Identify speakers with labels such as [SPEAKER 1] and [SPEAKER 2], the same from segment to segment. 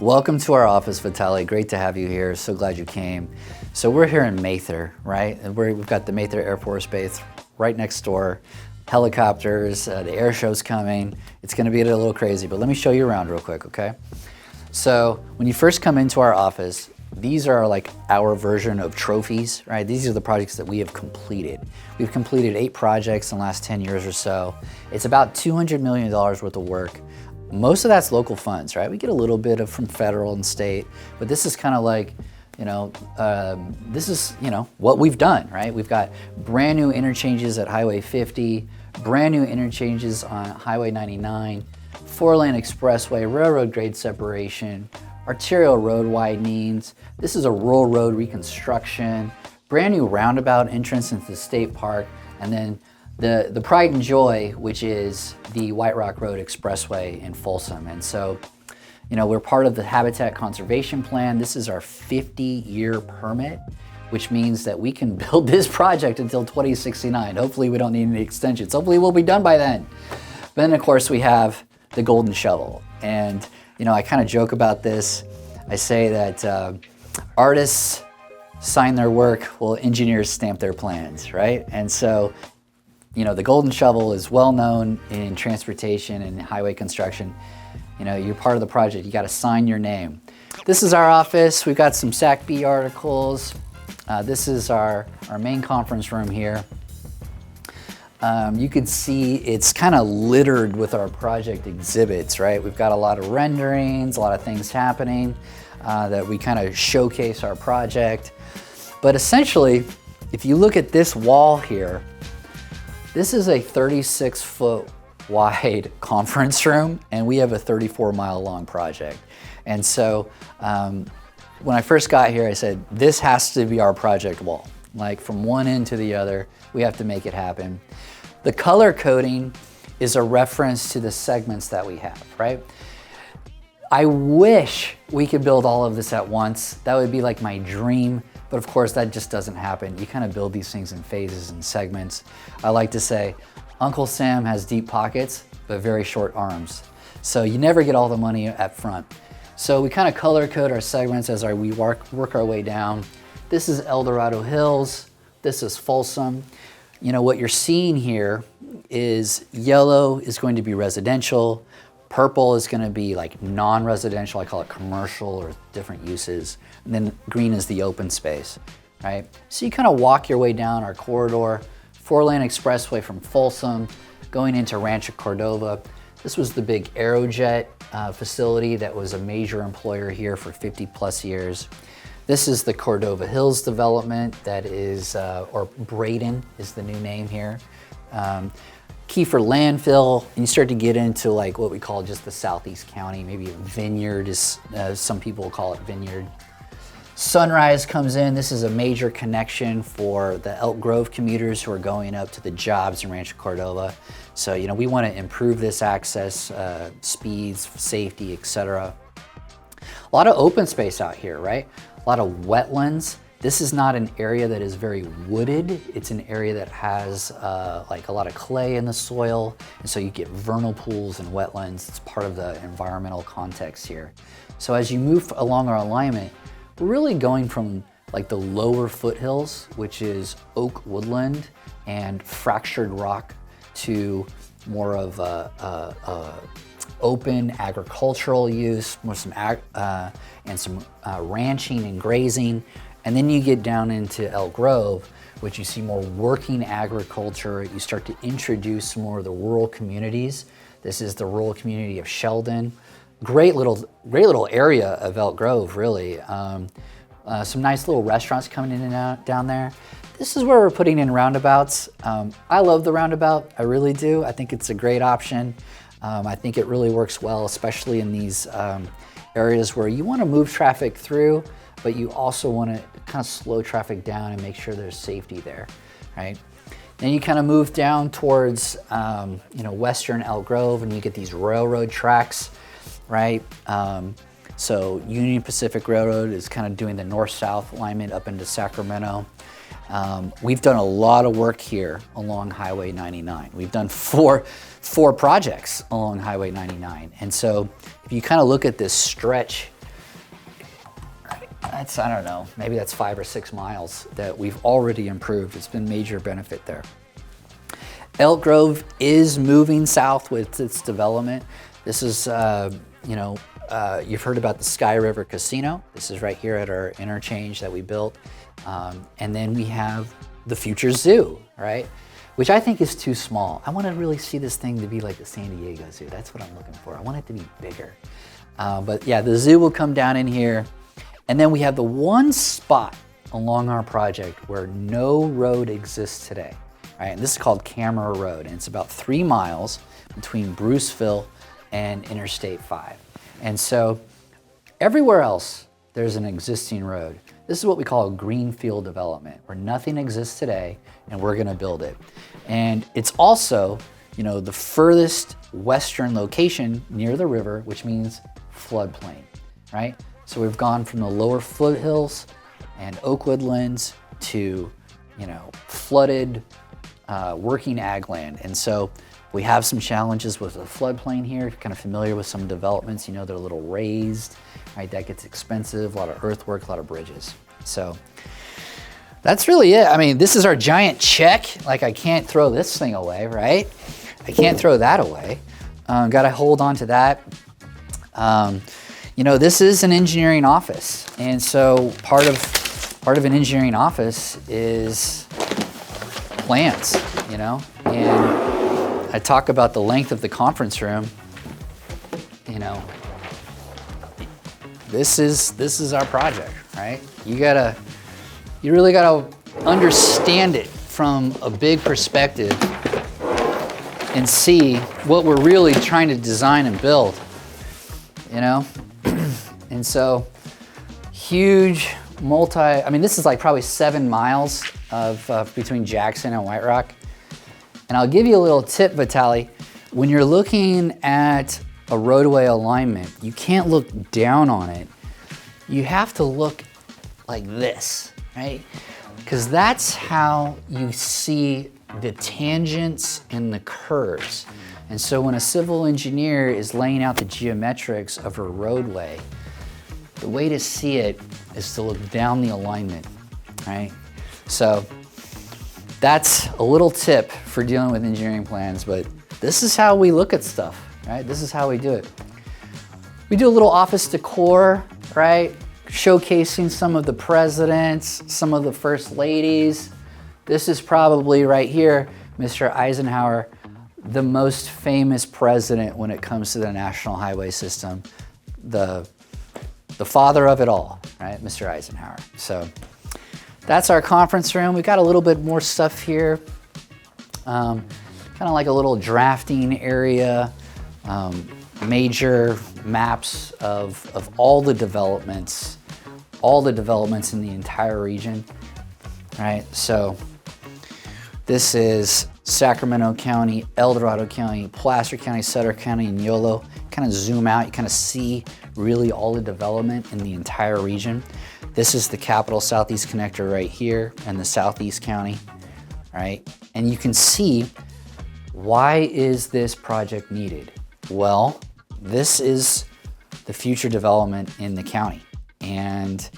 [SPEAKER 1] Welcome to our office, Vitaly. Great to have you here. So glad you came. So we're here in Mather, right? And we've got the Mather Air Force Base right next door. Helicopters, the air show's coming. It's gonna be a little crazy, but let me show you around real quick, okay? So when you first come into our office, these are like our version of trophies, right? These are the projects that we have completed. We've completed 8 projects in the last 10 years or so. It's about $200 million worth of work. Most of that's local funds, right? We get a little bit of from federal and state, but this is kind of like, this is, what we've done, right? We've got brand new interchanges at Highway 50, brand new interchanges on Highway 99, 4-lane expressway, railroad grade separation, arterial road widenings. This is a rural road reconstruction, brand new roundabout entrance into the state park, and then the pride and joy, which is the White Rock Road Expressway in Folsom. And so, we're part of the Habitat Conservation Plan. This is our 50-year permit, which means that we can build this project until 2069. Hopefully we don't need any extensions. Hopefully we'll be done by then. But then of course we have the golden shovel. And I kind of joke about this. I say that artists sign their work while engineers stamp their plans, right? And so, the golden shovel is well known in transportation and highway construction. You're part of the project, you got to sign your name. This is our office. We've got some SAC-B articles. This is our main conference room here. You can see it's kind of littered with our project exhibits, right? We've got a lot of renderings, a lot of things happening that we kind of showcase our project. But essentially, if you look at this wall here, this is a 36-foot wide conference room, and we have a 34-mile long project. And so when I first got here, I said, this has to be our project wall. Like from one end to the other, we have to make it happen. The color coding is a reference to the segments that we have, right? I wish we could build all of this at once. That would be like my dream. But of course, that just doesn't happen. You kind of build these things in phases and segments. I like to say, Uncle Sam has deep pockets, but very short arms. So you never get all the money up front. So we kind of color code our segments as we work our way down. This is El Dorado Hills. This is Folsom. What you're seeing here is yellow is going to be residential. Purple is going to be like non-residential. I call it commercial or different uses. And then green is the open space, right? So you kind of walk your way down our corridor, 4-lane expressway from Folsom, going into Rancho Cordova. This was the big Aerojet facility that was a major employer here for 50+ years. This is the Cordova Hills development that is, or Braden is the new name here. Kiefer landfill, and you start to get into like what we call just the Southeast County, maybe a vineyard is, some people call it vineyard. Sunrise comes in. This is a major connection for the Elk Grove commuters who are going up to the jobs in Rancho Cordova. So, we want to improve this access, speeds, safety, etc. A lot of open space out here, right? A lot of wetlands. This is not an area that is very wooded. It's an area that has like a lot of clay in the soil. And so you get vernal pools and wetlands. It's part of the environmental context here. So as you move along our alignment, we're really going from like the lower foothills, which is oak woodland and fractured rock, to more of a open agricultural use, more some ranching and grazing. And then you get down into Elk Grove, which you see more working agriculture. You start to introduce more of the rural communities. This is the rural community of Sheldon. Great little area of Elk Grove, really. Some nice little restaurants coming in and out down there. This is where we're putting in roundabouts. I love the roundabout, I really do. I think it's a great option. I think it really works well, especially in these areas where you want to move traffic through, but you also want to kind of slow traffic down and make sure there's safety there, right? Then you kind of move down towards, western Elk Grove, and you get these railroad tracks, right? So Union Pacific Railroad is kind of doing the north-south alignment up into Sacramento. We've done a lot of work here along Highway 99. We've done four projects along Highway 99. And so if you kind of look at this stretch that's, I don't know, maybe that's 5 or 6 miles that we've already improved. It's been major benefit there. Elk Grove is moving south with its development. This is, you've heard about the Sky River Casino. This is right here at our interchange that we built. And then we have the future zoo, right? Which I think is too small. I want to really see this thing to be like the San Diego Zoo. That's what I'm looking for. I want it to be bigger. But yeah, the zoo will come down in here. And then we have the one spot along our project where no road exists today, right? And this is called Camera Road, and it's about 3 miles between Bruceville and Interstate 5. And so everywhere else, there's an existing road. This is what we call a greenfield development, where nothing exists today and we're gonna build it. And it's also, the furthest western location near the river, which means floodplain, right? So we've gone from the lower foothills and oak woodlands to, flooded working ag land. And so we have some challenges with the floodplain here. If you're kind of familiar with some developments, they're a little raised, right? That gets expensive, a lot of earthwork, a lot of bridges. So that's really it. I mean, this is our giant check. Like, I can't throw this thing away, right? I can't throw that away. Got to hold on to that. This is an engineering office. And so part of an engineering office is plans, and I talk about the length of the conference room. This is our project, right? You really gotta understand it from a big perspective and see what we're really trying to design and build, And so huge this is like probably 7 miles of between Jackson and White Rock. And I'll give you a little tip, Vitaly. When you're looking at a roadway alignment, you can't look down on it. You have to look like this, right? Because that's how you see the tangents and the curves. And so when a civil engineer is laying out the geometrics of a roadway, the way to see it is to look down the alignment, right? So that's a little tip for dealing with engineering plans, but this is how we look at stuff, right? This is how we do it. We do a little office decor, right? Showcasing some of the presidents, some of the first ladies. This is probably right here, Mr. Eisenhower, the most famous president when it comes to the national highway system, the father of it all, right, Mr. Eisenhower. So that's our conference room. We've got a little bit more stuff here, kind of like a little drafting area, major maps of all the developments in the entire region, right? So this is Sacramento County, El Dorado County, Placer County, Sutter County, and Yolo. Kind of zoom out, you kind of see really all the development in the entire region. This is the Capital Southeast Connector right here in the Southeast County, right? And you can see, why is this project needed? Well, this is the future development in the county. And,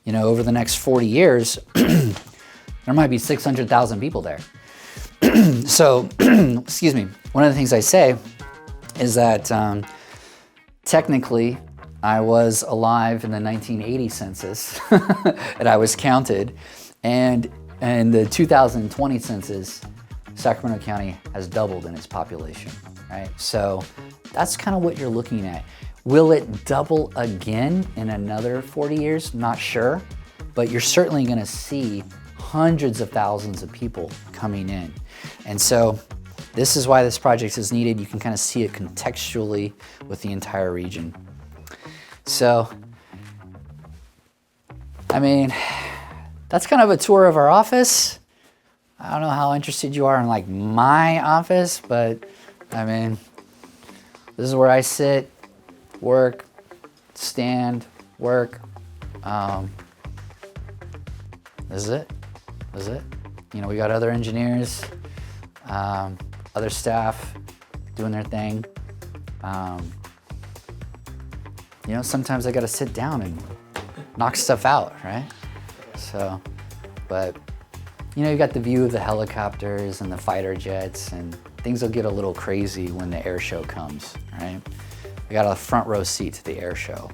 [SPEAKER 1] over the next 40 years, there might be 600,000 people there. So, excuse me, one of the things I say is that technically I was alive in the 1980 census and I was counted, and in the 2020 census, Sacramento County has doubled in its population, right? So that's kind of what you're looking at. Will it double again in another 40 years? Not sure, but you're certainly gonna see hundreds of thousands of people coming in. And so this is why this project is needed. You can kind of see it contextually with the entire region. So, that's kind of a tour of our office. I don't know how interested you are in like my office, but this is where I sit, work, stand, work. This is it. We got other engineers, other staff doing their thing. Sometimes I got to sit down and knock stuff out, right? So, but you know, you got the view of the helicopters and the fighter jets, and things will get a little crazy when the air show comes, right? We got a front row seat to the air show.